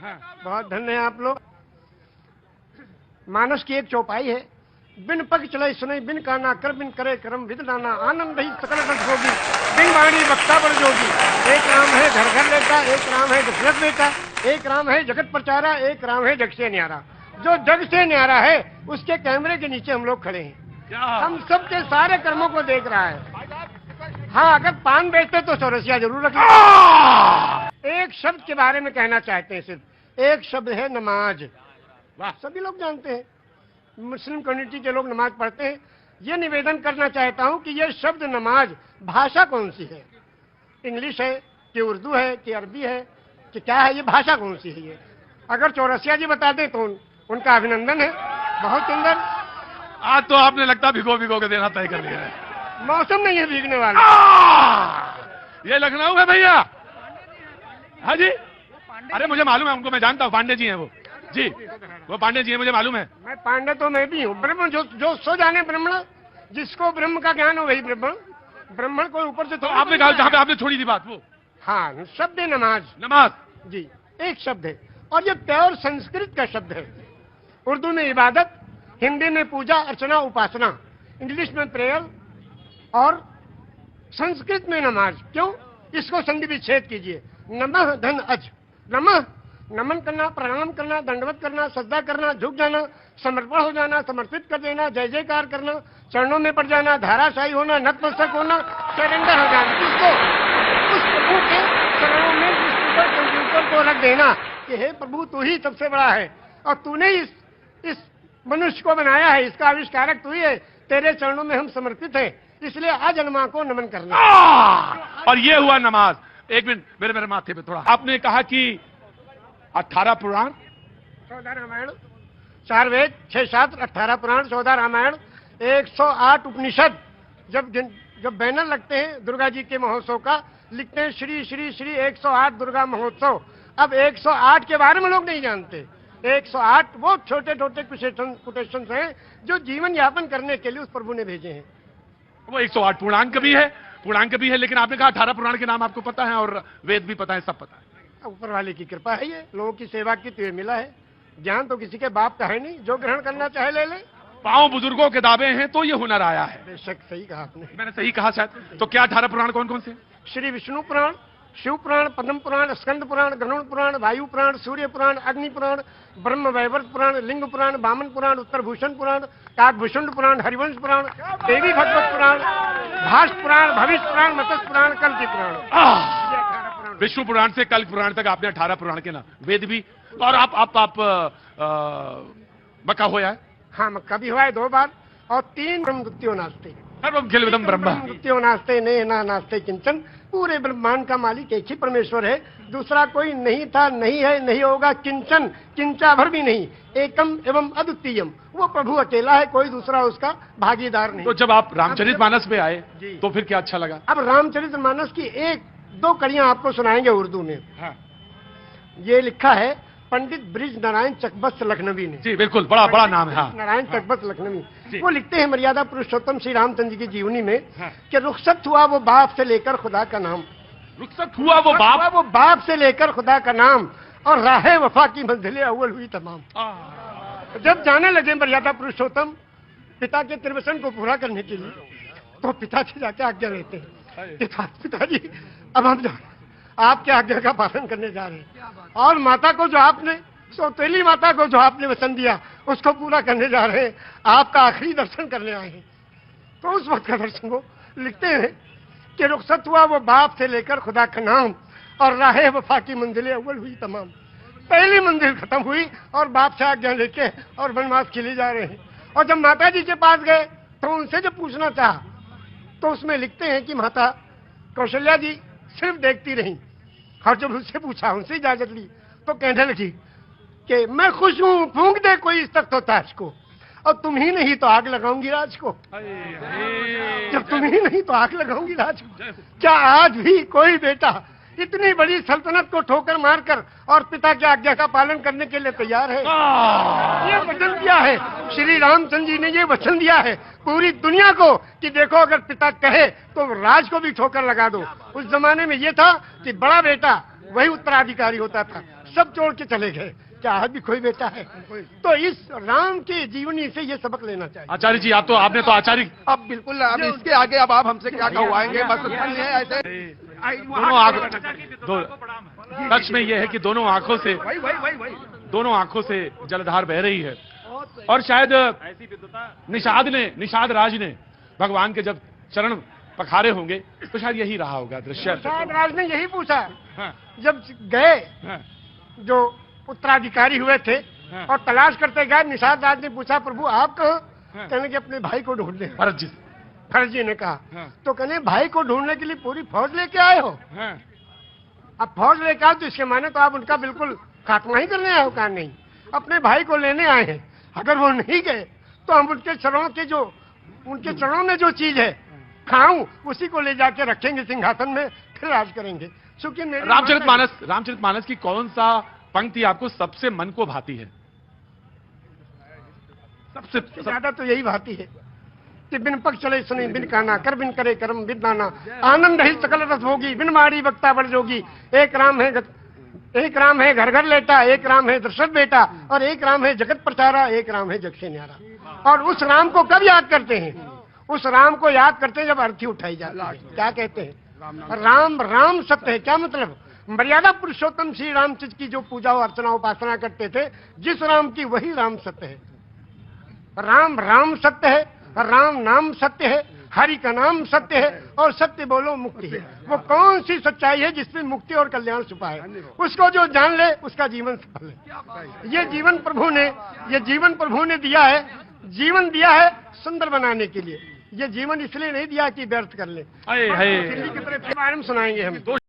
बहुत धन्य है आप लोग। मानस की एक चौपाई है, बिन पग चले सुने बिन काना कर बिन करे करम विद नाना आनंद ही सकल रस होगी बिन वाणी वक्ता पर जोगी। एक राम है घर घर लेता, एक राम है दशरथ बेटा, एक राम है जगत प्रचारा, एक राम है जग से न्यारा। जो जग से न्यारा है उसके कैमरे के नीचे हम लोग खड़े हैं, हम सबके सारे कर्मों को देख रहा है। हाँ, अगर पान बेचते तो चौरसिया जरूर रख लेते। एक शब्द के बारे में कहना चाहते हैं, सिर्फ एक शब्द है नमाज। वाह, सभी लोग जानते हैं, मुस्लिम कम्युनिटी के लोग नमाज पढ़ते हैं। ये निवेदन करना चाहता हूं कि ये शब्द नमाज भाषा कौन सी है? इंग्लिश है कि उर्दू है कि अरबी है कि क्या है? ये भाषा कौन सी है? ये अगर चौरसिया जी बता दें तो उनका अभिनंदन है। बहुत सुंदर। आज तो आपने लगता भिगो भिगो के देना तय कर लिया है। मौसम नहीं है भीगने वाला। ये लखनऊ है भैया। हाँ जी, अरे मुझे मालूम है उनको, मैं जानता हूँ, पांडे जी हैं वो जी, वो पांडे जी हैं, मुझे मालूम है। मैं पांडे तो मैं भी हूँ। ब्रह्म जो सो जाने ब्राह्मण, जिसको ब्रह्म का ज्ञान हो वही ब्राह्मण। ब्राह्मण को ऊपर से तो आपने कहा जहाँ पे आपने छोड़ी थी बात वो। हाँ, शब्द है नमाज। नमाज जी, एक शब्द है और ये प्योर संस्कृत का शब्द है। उर्दू में इबादत, हिंदी में पूजा अर्चना उपासना, इंग्लिश में प्रेयर और संस्कृत में नमाज। क्यों? इसको संधि विच्छेद कीजिए। नमः धन अज। नमः नमन करना, प्रणाम करना, दंडवत करना, सजदा करना, झुक जाना, समर्पण हो जाना, समर्पित कर देना, जय जयकार करना, चरणों में पड़ जाना, धाराशाही होना, नतमस्तक होना, सरेंडर हो जाना। किसको? उस प्रभु के चरणों में उस कंप्यूटर को रख देना कि हे प्रभु, तू ही सबसे बड़ा है और तूने इस मनुष्य को बनाया है, इसका आविष्कारक तू ही है, तेरे चरणों में हम समर्पित हैं, इसलिए अजन्मा को नमन करना। और ये हुआ नमाज। एक मिनट, मेरे माथे पे थोड़ा। आपने कहा कि 18 पुराण, 14 रामायण, 4 वेद, 6 शास्त्र, 18 पुराण, 14 रामायण, 108 उपनिषद। जब बैनर लगते हैं दुर्गा जी के महोत्सव का, लिखते हैं श्री श्री श्री 108 दुर्गा महोत्सव। अब 108 के बारे में लोग नहीं जानते। 108 वो छोटे छोटे कोटेशंस हैं जो जीवन यापन करने के लिए उस प्रभु ने भेजे हैं। वो 108 पूर्णांक भी है, लेकिन आपने कहा 18 पुराण के नाम आपको पता है और वेद भी पता है, सब पता है। ऊपर वाले की कृपा है, ये लोगों की सेवा की तो मिला है। ज्ञान तो किसी के बाप का है नहीं, जो ग्रहण करना चाहे ले ले। पांव बुजुर्गों के दावे हैं तो ये हुनर आया है। बेशक सही कहा आपने। मैंने सही कहा शायद। तो क्या 18 पुराण कौन कौन से? श्री विष्णु पुराण, शिव पुराण, पद्म पुराण, स्कंद पुराण, गरुड़ पुराण, वायु पुराण, सूर्य पुराण, अग्नि पुराण, ब्रह्म वैवर्त पुराण, लिंग पुराण, वामन पुराण, उत्तर भूषण पुराण, काकभूषण पुराण, हरिवंश पुराण, देवी भगवत पुराण, भाष पुराण, भविष्य पुराण, मत्स्य पुराण, कल्कि पुराण। विष्णु पुराण से कल्कि पुराण तक आपने 18 पुराण के नाम, वेद भी। और आप मक्का होया है? हाँ, मक्का भी हुआ है 2 बार। और 3 ब्रह्मद्वितीयो नास्ते, खिलविदम ब्रह्म द्वितीयो नास्ते ने ना नास्ते किंचन। पूरे ब्रह्मांड का मालिक एक ही परमेश्वर है, दूसरा कोई नहीं था, नहीं है, नहीं होगा, किंचन, किंचा भर भी नहीं। एकम एवं अद्वितीयम, वो प्रभु अकेला है, कोई दूसरा उसका भागीदार नहीं। तो जब आप रामचरितमानस पे आए तो फिर क्या अच्छा लगा? अब रामचरितमानस की 1-2 कड़ियां आपको सुनाएंगे उर्दू में। हाँ। ये लिखा है पंडित ब्रिज नारायण चकबस्त लखनवी ने। जी बिल्कुल, बड़ा नाम है। हाँ। नारायण चकबस्त लखनवी, वो लिखते हैं मर्यादा पुरुषोत्तम श्री रामचंद्र जी की जीवनी में कि रुखसत हुआ वो बाप से लेकर खुदा का नाम। रुखसत हुआ वो बाप से लेकर खुदा का नाम, और राहे वफा की मंजिलें अव्वल हुई तमाम। जब जाने लगे मर्यादा पुरुषोत्तम पिता के त्रिवसन को पूरा करने के लिए, तो पिताजी जाके आज्ञा लेते हैं, पिताजी अब हम आपके आज्ञा का पालन करने जा रहे हैं, और माता को जो आपने, सौतेली माता को जो आपने वचन दिया उसको पूरा करने जा रहे हैं, आपका आखिरी दर्शन करने आए हैं। तो उस वक्त का दर्शन वो लिखते हैं कि रुखसत हुआ वो बाप से लेकर खुदा का नाम, और राहे वफा की मंजिलें अव्वल हुई तमाम। पहली मंजिल खत्म हुई और बाप से आज्ञा लेके और वनवास के लिए जा रहे हैं। और जब माता जी के पास गए तो उनसे जब पूछना चाहा तो उसमें लिखते हैं कि माता कौशल्या जी सिर्फ देखती रही, और जब उससे पूछा, उनसे इजाजत ली, तो कहने लगी कि मैं खुश हूं, फूंक दे कोई इस तख्त ताज को, और तुम ही नहीं तो आग लगाऊंगी राज को। जब तुम ही नहीं तो आग लगाऊंगी राज को। क्या आज भी कोई बेटा इतनी बड़ी सल्तनत को ठोकर मारकर और पिता की आज्ञा का पालन करने के लिए तैयार है? ये वचन दिया है श्री रामचंद्र जी ने, ये वचन दिया है पूरी दुनिया को कि देखो अगर पिता कहे तो राज को भी ठोकर लगा दो। उस जमाने में ये था कि बड़ा बेटा वही उत्तराधिकारी होता था, सब छोड़ के चले गए, क्या आज भी कोई बेटा है? तो इस राम की जीवनी से ये सबक लेना चाहिए। आचार्य जी, आप तो आपने तो आचार्य अब बिल्कुल, अब इसके आगे अब आप हमसे क्या कहवाएंगे? बस इतना ही है। ऐसे दोनों आंखों सच में ये है कि दोनों आंखों से जलधार बह रही है। और शायद निषाद राज ने भगवान के जब चरण पखारे होंगे तो शायद यही रहा होगा दृश्य। निषाद राज ने यही पूछा हाँ, जब गए, हाँ, जो उत्तराधिकारी हुए थे हाँ। और तलाश करते गए, निषाद राज ने पूछा प्रभु आप कहाँ? हाँ। कहने के अपने भाई को ढूंढने। भरत जी। भरत जी ने कहा हाँ। तो कहने भाई को ढूंढने के लिए पूरी फौज लेके आए हो? हाँ, अब फौज लेके आओ तो इसके माने तो आप उनका बिल्कुल खात्मा ही करने आए हो? कहा नहीं, अपने भाई को लेने आए हैं। अगर वो नहीं गए तो हम उनके चरणों में जो चीज है खाऊं, उसी को ले जाके रखेंगे सिंहासन में, फिर राज करेंगे। क्योंकि मेरी रामचरितमानस की कौन सा पंक्ति आपको सबसे मन को भाती है? सबसे ज्यादा तो यही भाती है कि बिन पग चले सुने बिन काना, कर बिन करे कर्म बिन दाना, आनंद ही सकल रस होगी, बिन मारी वक्ता बड़ जोगी। एक राम है घर घर लेटा, एक राम है दशरथ बेटा, और एक राम है जगत प्रचारा, एक राम है जग से न्यारा। और उस राम को कब याद करते हैं? उस राम को याद करते हैं जब अर्थी उठाई जाती है। क्या कहते हैं? राम सत्य है। क्या मतलब? मर्यादा पुरुषोत्तम श्री रामचंद्र की जो पूजा और अर्चना उपासना करते थे, जिस राम की वही राम सत्य है। राम सत्य है, राम नाम सत्य है, हरि का नाम सत्य है, और सत्य बोलो मुक्ति है। वो कौन सी सच्चाई है जिसमें मुक्ति और कल्याण छुपा है? उसको जो जान ले उसका जीवन सफल है। ये जीवन प्रभु ने दिया है, जीवन दिया है सुंदर बनाने के लिए। ये जीवन इसलिए नहीं दिया कि व्यर्थ कर ले। हाय हाय दिल्ली की तरफ सुनाएंगे हम।